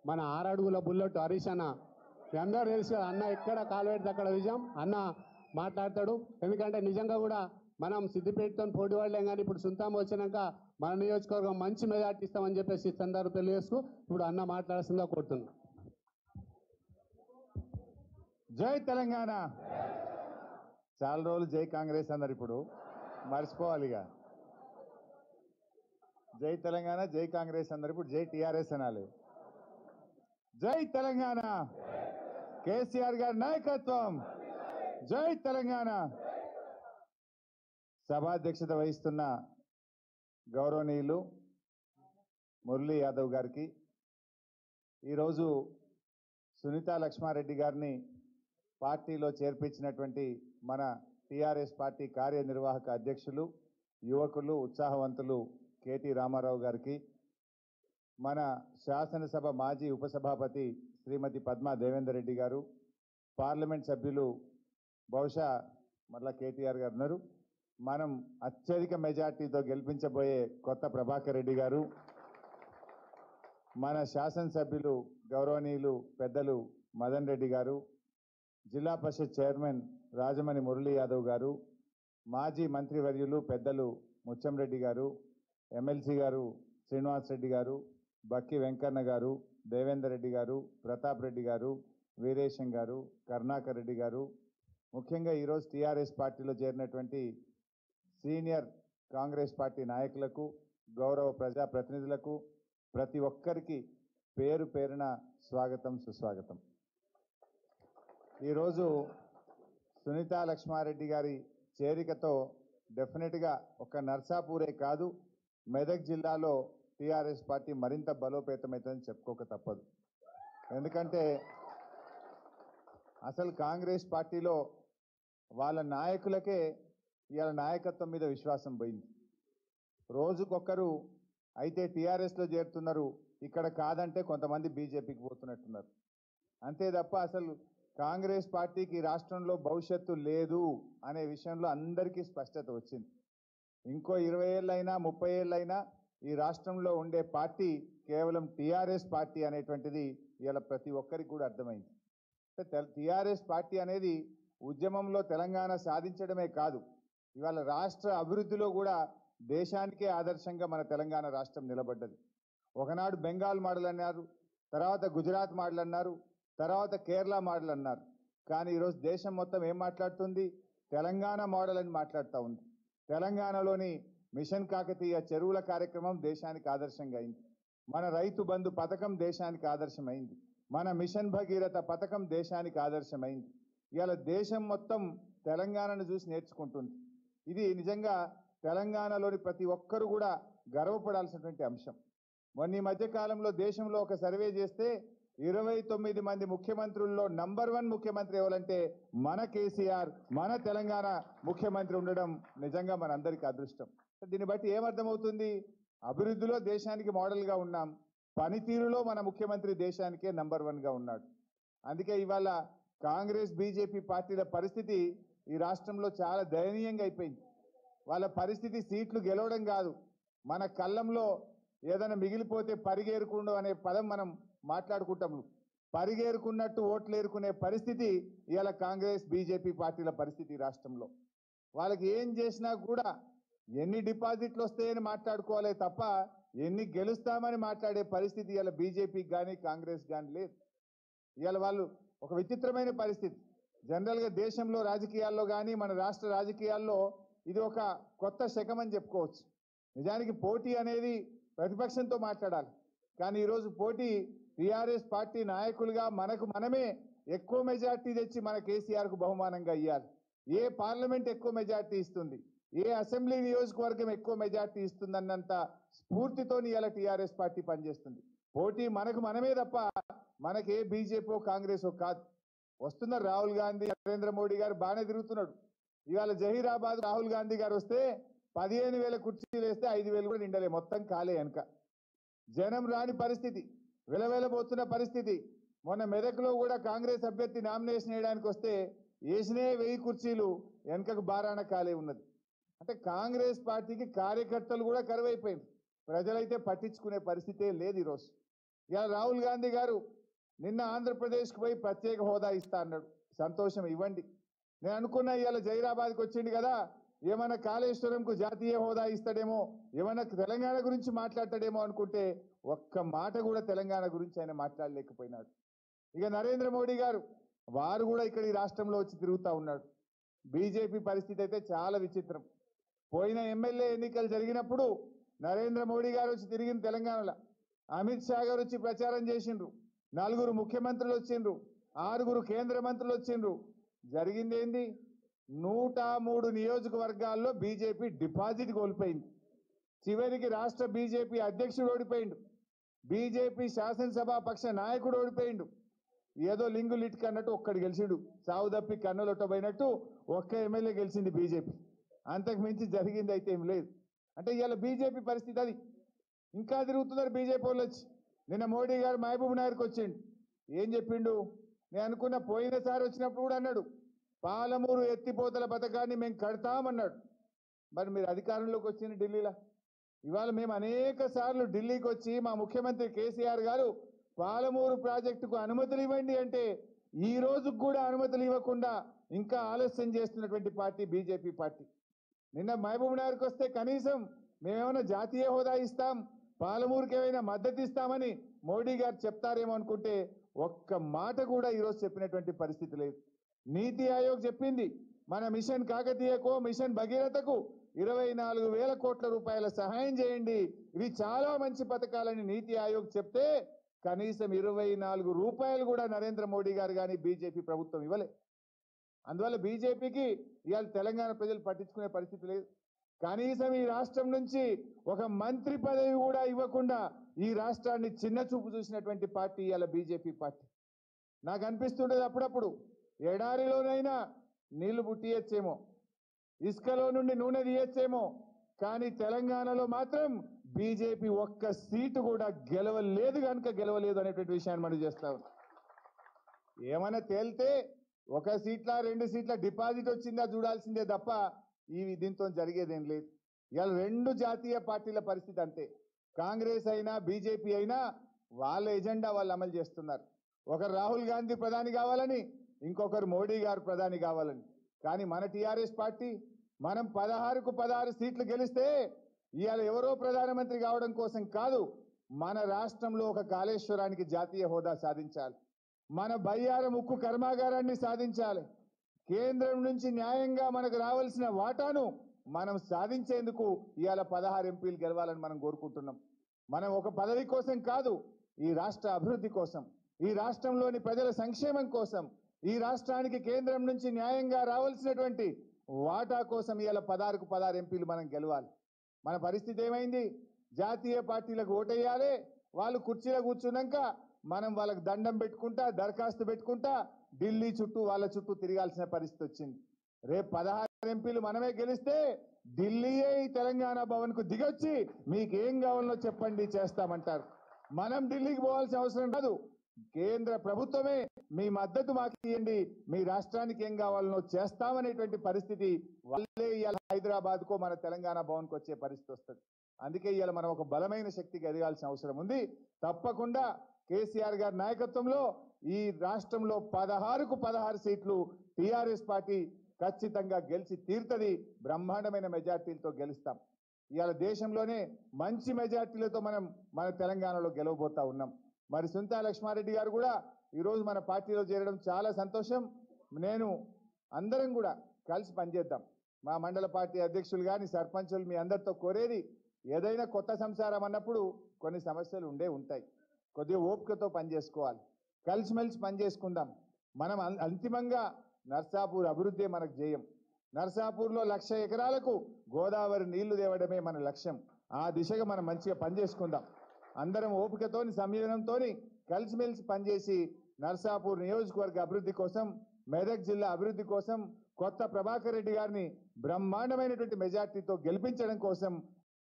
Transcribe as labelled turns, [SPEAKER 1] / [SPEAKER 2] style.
[SPEAKER 1] మన 6 అడుగుల బుల్లెట్ హరీష్ అన్న. మీ అందరూ తెలుసు కదా, అన్న ఎక్కడ కాలు పెడితే అక్కడ విజయం అన్న మాట్లాడతాడు. ఎందుకంటే నిజంగా కూడా మనం సిద్దిపేటతో పోటీ పడలేం, కానీ ఇప్పుడు సుల్తాన్ వచ్చినాక మన నియోజకవర్గం మంచి మెజార్టీ ఇస్తామని చెప్పేసి ఈ సందర్భం తెలియజేస్తూ ఇప్పుడు అన్న మాట్లాడాల్సిందిగా కోరుతున్నాం.
[SPEAKER 2] జై తెలంగాణ. చాలా రోజులు జై కాంగ్రెస్ అన్నారు, ఇప్పుడు మర్చిపోవాలిగా. జై తెలంగాణ, జై కాంగ్రెస్ అన్నారు, ఇప్పుడు జై టీఆర్ఎస్ అనాలి. జై తెలంగాణ, కేసీఆర్ గారి నాయకత్వం. జై తెలంగాణ. సభాధ్యక్షత వహిస్తున్న గౌరవనీయులు మురళీ యాదవ్ గారికి, ఈరోజు సునీతా లక్ష్మారెడ్డి గారిని పార్టీలో చేర్పించినటువంటి మన టీఆర్ఎస్ పార్టీ కార్యనిర్వాహక అధ్యక్షులు, యువకులు, ఉత్సాహవంతులు కేటీ రామారావు గారికి, మన శాసనసభ మాజీ ఉపసభాపతి శ్రీమతి పద్మా దేవేందర్ రెడ్డి గారు, పార్లమెంట్ సభ్యులు బహుశా మళ్ళా కేటీఆర్ గారు ఉన్నారు, మనం అత్యధిక మెజార్టీతో గెలిపించబోయే కొత్త ప్రభాకర్ రెడ్డి గారు, మన శాసనసభ్యులు గౌరవనీయులు పెద్దలు మదన్ రెడ్డి గారు, జిల్లా పరిషత్ చైర్మన్ రాజమణి మురళీ యాదవ్ గారు, మాజీ మంత్రివర్యులు పెద్దలు ముచ్చంరెడ్డి గారు, ఎమ్మెల్సీ గారు శ్రీనివాస్ రెడ్డి గారు, బక్కి వెంకన్న గారు, దేవేందర్ రెడ్డి గారు, ప్రతాప్ రెడ్డి గారు, వీరేశం గారు, కరుణాకర్ రెడ్డి గారు, ముఖ్యంగా ఈరోజు టీఆర్ఎస్ పార్టీలో చేరినటువంటి సీనియర్ కాంగ్రెస్ పార్టీ నాయకులకు, గౌరవ ప్రజాప్రతినిధులకు, ప్రతి ఒక్కరికి పేరు పేరున స్వాగతం, సుస్వాగతం. ఈరోజు సునీతా లక్ష్మారెడ్డి గారి చేరికతో డెఫినెట్గా ఒక నర్సాపూరే కాదు, మెదక్ జిల్లాలో టీఆర్ఎస్ పార్టీ మరింత బలోపేతమవుతుందని చెప్పుకోక తప్పదు. ఎందుకంటే అసలు కాంగ్రెస్ పార్టీలో వాళ్ళ నాయకులకే ఇవాళ నాయకత్వం మీద విశ్వాసం పోయింది. రోజుకొక్కరు అయితే టీఆర్ఎస్లో చేరుతున్నారు, ఇక్కడ కాదంటే కొంతమంది బీజేపీకి పోతున్నట్టున్నారు. అంతే తప్ప అసలు కాంగ్రెస్ పార్టీకి రాష్ట్రంలో భవిష్యత్తు లేదు అనే విషయంలో అందరికీ స్పష్టత వచ్చింది. ఇంకో 20 ఏళ్ళైనా 30 ఏళ్ళైనా ఈ రాష్ట్రంలో ఉండే పార్టీ కేవలం టీఆర్ఎస్ పార్టీ అనేటువంటిది ఇవాళ ప్రతి ఒక్కరికి కూడా అర్థమైంది. టీఆర్ఎస్ పార్టీ అనేది ఉద్యమంలో తెలంగాణ సాధించడమే కాదు, ఇవాళ రాష్ట్ర అభివృద్ధిలో కూడా దేశానికే ఆదర్శంగా మన తెలంగాణ రాష్ట్రం నిలబడ్డది. ఒకనాడు బెంగాల్ మోడల్ అన్నారు, తర్వాత గుజరాత్ మోడల్ అన్నారు, తర్వాత కేరళ మోడల్ అన్నారు. కానీ ఈరోజు దేశం మొత్తం ఏం మాట్లాడుతుంది? తెలంగాణ మోడల్ అని మాట్లాడుతూ ఉంది. తెలంగాణలోని మిషన్ కాకతీయ చెరువుల కార్యక్రమం దేశానికి ఆదర్శంగా అయింది. మన రైతు బంధు పథకం దేశానికి ఆదర్శమైంది. మన మిషన్ భగీరథ పథకం దేశానికి ఆదర్శమైంది. ఇవాళ దేశం మొత్తం తెలంగాణను చూసి నేర్చుకుంటుంది. ఇది నిజంగా తెలంగాణలోని ప్రతి ఒక్కరు కూడా గర్వపడాల్సినటువంటి అంశం. మొన్న ఈ మధ్య కాలంలో దేశంలో ఒక సర్వే చేస్తే 29 మంది ముఖ్యమంత్రుల్లో నంబర్ 1 ముఖ్యమంత్రి ఎవరంటే మన కేసీఆర్, మన తెలంగాణ ముఖ్యమంత్రి ఉండడం నిజంగా మనందరికీ అదృష్టం. దీన్ని బట్టి ఏమర్థమవుతుంది? అభివృద్ధిలో దేశానికి మోడల్గా ఉన్నాం, పనితీరులో మన ముఖ్యమంత్రి దేశానికే నంబర్ 1గా ఉన్నాడు. అందుకే ఇవాళ కాంగ్రెస్ బీజేపీ పార్టీల పరిస్థితి ఈ రాష్ట్రంలో చాలా దయనీయంగా అయిపోయింది. వాళ్ళ పరిస్థితి సీట్లు గెలవడం కాదు, మన కళ్ళంలో ఏదైనా మిగిలిపోతే పరిగేరుకుండు అనే పదం మనం మాట్లాడుకుంటాము. పరిగేరుకున్నట్టు ఓట్లు ఏరుకునే పరిస్థితి ఇవాళ కాంగ్రెస్ బీజేపీ పార్టీల పరిస్థితి రాష్ట్రంలో. వాళ్ళకి ఏం చేసినా కూడా ఎన్ని డిపాజిట్లు వస్తాయని మాట్లాడుకోవాలే తప్ప ఎన్ని గెలుస్తామని మాట్లాడే పరిస్థితి ఇవాళ బీజేపీకి కానీ కాంగ్రెస్ కానీ లేదు. ఇవాళ వాళ్ళు ఒక విచిత్రమైన పరిస్థితి. జనరల్గా దేశంలో రాజకీయాల్లో కానీ మన రాష్ట్ర రాజకీయాల్లో ఇది ఒక కొత్త శకం అని చెప్పుకోవచ్చు. నిజానికి పోటీ అనేది ప్రతిపక్షంతో మాట్లాడాలి, కానీ ఈరోజు పోటీ టీఆర్ఎస్ పార్టీ నాయకులుగా మనకు మనమే ఎక్కువ మెజార్టీ తెచ్చి మన కేసీఆర్కు బహుమానంగా ఇవ్వాలి. ఏ పార్లమెంట్ ఎక్కువ మెజార్టీ ఇస్తుంది, ఏ అసెంబ్లీ నియోజకవర్గం ఎక్కువ మెజార్టీ ఇస్తుందన్నంత స్ఫూర్తితో ఇవాళ టీఆర్ఎస్ పార్టీ పనిచేస్తుంది. పోటీ మనకు మనమే తప్ప మనకే బీజేపీ కాంగ్రెస్ కాదు. వస్తున్నారు రాహుల్ గాంధీ, నరేంద్ర మోడీ గారు బాగానే తిరుగుతున్నాడు. ఇవాళ జహీరాబాద్ రాహుల్ గాంధీ గారు వస్తే 15,000 కుర్చీలు వేస్తే 5,000 కూడా నిండలే, మొత్తం కాలే వెనక. జనం రాని పరిస్థితి, వెలవెలబోతున్న పరిస్థితి. మొన్న మెదక్లో కూడా కాంగ్రెస్ అభ్యర్థి నామినేషన్ వేయడానికి వస్తే వేసినే 1000 కుర్చీలు వెనకకు బారాన కాలే ఉన్నది. అంటే కాంగ్రెస్ పార్టీకి కార్యకర్తలు కూడా కరువైపోయింది. ప్రజలైతే పట్టించుకునే పరిస్థితే లేదు ఈరోజు. ఇలా రాహుల్ గాంధీ గారు నిన్న ఆంధ్రప్రదేశ్కి పోయి ప్రత్యేక హోదా ఇస్తా అన్నాడు. సంతోషం, ఇవ్వండి. నేను అనుకున్నా ఇవాళ జైరాబాద్కి వచ్చింది కదా, ఏమైనా కాళేశ్వరంకు జాతీయ హోదా ఇస్తాడేమో, ఏమైనా తెలంగాణ గురించి మాట్లాడతాడేమో అనుకుంటే ఒక్క మాట కూడా తెలంగాణ గురించి ఆయన మాట్లాడలేకపోయినాడు. ఇక నరేంద్ర మోడీ గారు వారు కూడా ఇక్కడ ఈ రాష్ట్రంలో వచ్చి తిరుగుతూ ఉన్నాడు. బీజేపీ పరిస్థితి అయితే చాలా విచిత్రం. పోయిన ఎమ్మెల్యే ఎన్నికలు జరిగినప్పుడు నరేంద్ర మోడీ గారు వచ్చి తిరిగిన తెలంగాణలో, అమిత్ షా గారు వచ్చి ప్రచారం చేసిండ్రు, 4 ముఖ్యమంత్రులు వచ్చిండ్రు, 6 కేంద్ర మంత్రులు వచ్చిండ్రు. జరిగింది ఏంది? 103 నియోజకవర్గాల్లో బీజేపీ డిపాజిట్ కోల్పోయింది. చివరికి రాష్ట్ర బీజేపీ అధ్యక్షుడు ఓడిపోయిండు, బీజేపీ శాసనసభా పక్ష నాయకుడు ఓడిపోయిండు. ఏదో లింగు లిట్క్ అన్నట్టు ఒక్కడు గెలిచిండు, సావు తప్పి కన్నులొట్టబోయినట్టు ఒక్క ఎమ్మెల్యే గెలిచింది బీజేపీ. అంతకు మించి జరిగింది అయితే ఏం లేదు. అంటే ఇవాళ బీజేపీ పరిస్థితి అది. ఇంకా తిరుగుతున్నారు బీజేపీ వాళ్ళు వచ్చి. నిన్న మోడీ గారు మహబూబ్ నగర్కి వచ్చిండు, ఏం చెప్పిండు? నేను అనుకున్న పోయినసారి వచ్చినప్పుడు కూడా అన్నాడు, పాలమూరు ఎత్తిపోతల పథకాన్ని మేము కడతామన్నాడు. మరి మీరు అధికారంలోకి వచ్చింది ఢిల్లీలో. ఇవాళ మేము అనేక సార్లు ఢిల్లీకి వచ్చి మా ముఖ్యమంత్రి కేసీఆర్ గారు పాలమూరు ప్రాజెక్టుకు అనుమతులు ఇవ్వండి అంటే ఈ రోజుకు కూడా అనుమతులు ఇవ్వకుండా ఇంకా ఆలస్యం చేస్తున్నటువంటి పార్టీ బీజేపీ పార్టీ. నిన్న మహబూబ్ నగర్కి వస్తే కనీసం మేమేమైనా జాతీయ హోదా ఇస్తాం, పాలమూరుకి ఏమైనా మద్దతు ఇస్తామని మోడీ గారు చెప్తారేమో అనుకుంటే ఒక్క మాట కూడా ఈరోజు చెప్పినటువంటి పరిస్థితి లేదు. నీతి ఆయోగ్ చెప్పింది మన మిషన్ కాకతీయకో మిషన్ భగీరథకు 24,000 కోట్ల రూపాయల సహాయం చేయండి, ఇవి చాలా మంచి పథకాలని నీతి ఆయోగ్ చెప్తే కనీసం 24 రూపాయలు కూడా నరేంద్ర మోడీ గారు కానీ బీజేపీ ప్రభుత్వం ఇవ్వలే. అందువల్ల బీజేపీకి ఇవాళ తెలంగాణ ప్రజలు పట్టించుకునే పరిస్థితి లేదు. కనీసం ఈ రాష్ట్రం నుంచి ఒక మంత్రి పదవి కూడా ఇవ్వకుండా ఈ రాష్ట్రాన్ని చిన్న చూపు చూసినటువంటి పార్టీ ఇవాళ బీజేపీ పార్టీ. నాకు అనిపిస్తుండేది అప్పుడప్పుడు, ఎడారిలోనైనా నీళ్లు పుట్టియచ్చేమో, ఇసుకలో నుండి నూనె తీయచ్చేమో, కానీ తెలంగాణలో మాత్రం బీజేపీ ఒక్క సీటు కూడా గెలవలేదు, కనుక గెలవలేదు అనేటువంటి విషయాన్ని మనం చేస్తాం. ఏమైనా తేలితే 1 సీట్ల 2 సీట్ల డిపాజిట్ వచ్చిందా చూడాల్సిందే తప్ప దీంతో జరిగేదేం లేదు. ఇవాళ 2 జాతీయ పార్టీల పరిస్థితి అంతే. కాంగ్రెస్ అయినా బీజేపీ అయినా వాళ్ళ ఎజెండా వాళ్ళు అమలు చేస్తున్నారు. ఒకరు రాహుల్ గాంధీ ప్రధాని కావాలని, ఇంకొకరు మోడీ గారు ప్రధాని కావాలని. కానీ మన టీఆర్ఎస్ పార్టీ మనం 16కు 16 సీట్లు గెలిస్తే ఇవాళ ఎవరో ప్రధానమంత్రి కావడం కోసం కాదు, మన రాష్ట్రంలో ఒక కాళేశ్వరానికి జాతీయ హోదా సాధించాలి, మన బయ్యారం ఉక్కు కర్మాగారాన్ని సాధించాలి, కేంద్రం నుంచి న్యాయంగా మనకు రావాల్సిన వాటాను మనం సాధించేందుకు ఇవాళ 16 ఎంపీలు గెలవాలని మనం కోరుకుంటున్నాం. మనం ఒక పదవి కోసం కాదు, ఈ రాష్ట్ర అభివృద్ధి కోసం, ఈ రాష్ట్రంలోని ప్రజల సంక్షేమం కోసం, ఈ రాష్ట్రానికి కేంద్రం నుంచి న్యాయంగా రావాల్సినటువంటి వాటా కోసం ఇవాళ 16కు 16 ఎంపీలు మనం గెలవాలి. మన పరిస్థితి ఏమైంది? జాతీయ పార్టీలకు ఓటేయాలి, వాళ్ళు కుర్చీలో కూర్చున్నాక మనం వాళ్ళకు దండం పెట్టుకుంటా, దరఖాస్తు పెట్టుకుంటా ఢిల్లీ చుట్టూ వాళ్ళ చుట్టూ తిరగాల్సిన పరిస్థితి వచ్చింది. రేపు 16 ఎంపీలు మనమే గెలిస్తే ఢిల్లీయే ఈ తెలంగాణ భవన్కు దిగొచ్చి మీకేం కావాలో చెప్పండి చేస్తామంటారు. మనం ఢిల్లీకి పోవాల్సిన అవసరం కాదు, కేంద్ర ప్రభుత్వమే మీ మద్దతు మాకు ఇవ్వండి, మీ రాష్ట్రానికి ఏం కావాలనో చేస్తామనేటువంటి పరిస్థితి వాళ్ళే ఇవాళ హైదరాబాద్కో మన తెలంగాణ భవన్కి వచ్చే పరిస్థితి వస్తుంది. అందుకే ఇవాళ మనం ఒక బలమైన శక్తికి ఎదగాల్సిన అవసరం ఉంది. తప్పకుండా కేసీఆర్ గారి నాయకత్వంలో ఈ రాష్ట్రంలో 16కు 16 సీట్లు టీఆర్ఎస్ పార్టీ ఖచ్చితంగా గెలిచి తీరుతుంది. బ్రహ్మాండమైన మెజార్టీలతో గెలుస్తాం. ఇవాళ దేశంలోనే మంచి మెజార్టీలతో మనం మన తెలంగాణలో గెలవబోతా ఉన్నాం. మరి సుంతా లక్ష్మారెడ్డి గారు కూడా ఈరోజు మన పార్టీలో చేరడం చాలా సంతోషం. నేను అందరం కూడా కలిసి పనిచేద్దాం. మా మండల పార్టీ అధ్యక్షులు కానీ సర్పంచులు మీ అందరితో కోరేది, ఏదైనా కొత్త సంసారం అన్నప్పుడు కొన్ని సమస్యలు ఉంటాయి. కొద్దిగా ఓపికతో పనిచేసుకోవాలి, కలిసిమెలిసి పనిచేసుకుందాం. మనం అంతిమంగా నర్సాపూర్ అభివృద్ధి మనకు జయం. నర్సాపూర్లో 1,00,000 ఎకరాలకు గోదావరి నీళ్లు తేవడమే మన లక్ష్యం. ఆ దిశగా మనం మంచిగా పనిచేసుకుందాం. అందరం ఓపికతోని సంయమనంతోని కలిసిమెలిసి పనిచేసి నర్సాపూర్ నియోజకవర్గ అభివృద్ధి కోసం, మెదక్ జిల్లా అభివృద్ధి కోసం, కొత్త ప్రభాకర్ రెడ్డి గారిని బ్రహ్మాండమైనటువంటి మెజార్టీతో గెలిపించడం కోసం